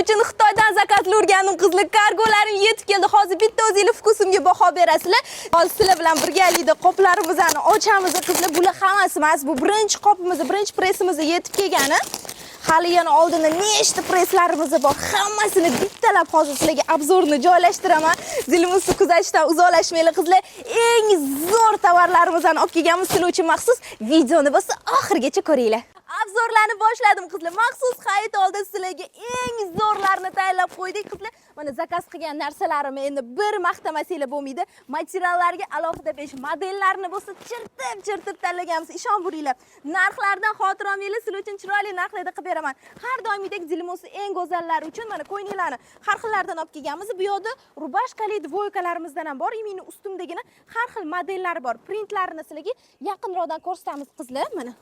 uchun Xitoydan zakazli urganim qizlar, kargolarim yetib keldi. Hozir bitta o'zingizlar vkusimga baho berasizlar. Hozir sizlar bilan birgalikda qoplarimizni ochamiz qizlar. Bular hammasi emas, bu birinchi qopimiz, birinchi pressimiz yetib kelgani. Hali yana oldinda nechta presslarimiz bor. Hammasini bittalab hozir sizlarga obzorni joylashtiraman. Zilimizni kuzatishdan uzoqlashmanglar qizlar. Eng zo'r tovarlarimizni olib kelganmiz sizlar uchun maxsus. Videoni bo'lsa oxirigacha ko'ringlar. Obzorlarni boshladim qizlar. Maxsus hayit oldi sizlarga eng zo'rlarni tayyorlab qo'ydik qizlar. Mana zakaz qilgan narsalarimni endi bir maqtamasanglar bo'lmaydi. Materiallarga alohida 5 modellarni bo'lsa chirtib tanlaganmiz. Ishon bo'ringlar. Narxlardan xotir olmanglar, sizlar uchun chiroyli narxlarda qilib beraman. Har doimgidek Zilimosi eng go'zallari uchun mana ko'ylaklarni har xillardan olib kelganmiz. Bu yoqda rubashkali dvoykalarimizdan ham bor. Imini ustimdagina har xil modellari bor. Printlarini sizlarga yaqinroqdan ko'rsatamiz qizlar. Mana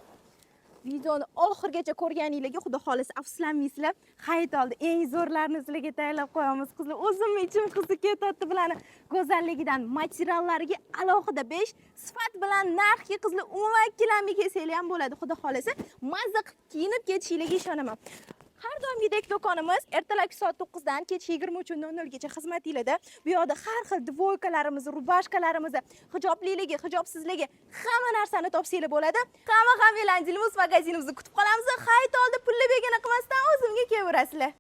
videoni oxirigacha ko'rganingizlarga xudo xohlasa afsuslanmaysizlar. Hayit oldi eng zo'rlarini sizlarga tayyorlab qo'yamiz qizlar. O'zim ichim qizi ketadi bilan go'zalligidan materiallariga alohida 5 sifat bilan narxga qizlar umuman ikkilanmay kelsanglar ham bo'ladi. Xudo xohlasa mazza qilib kiyinib ketishingizga ishonaman. Har doimgidek do'konimiz ertalabki soat 9 dan kech 23:00 gacha xizmatingizda. Bu yoqda har xil dvoykalarimiz, rubashkalarimiz, hijobliligi, hijobsizligi hamma narsani topsanglar bo'ladi. Hamma Zilimosi magazinimizni kutib qolamiz. Hayit oldi pulli begona qilmasdan o'zimga kelaverasizlar.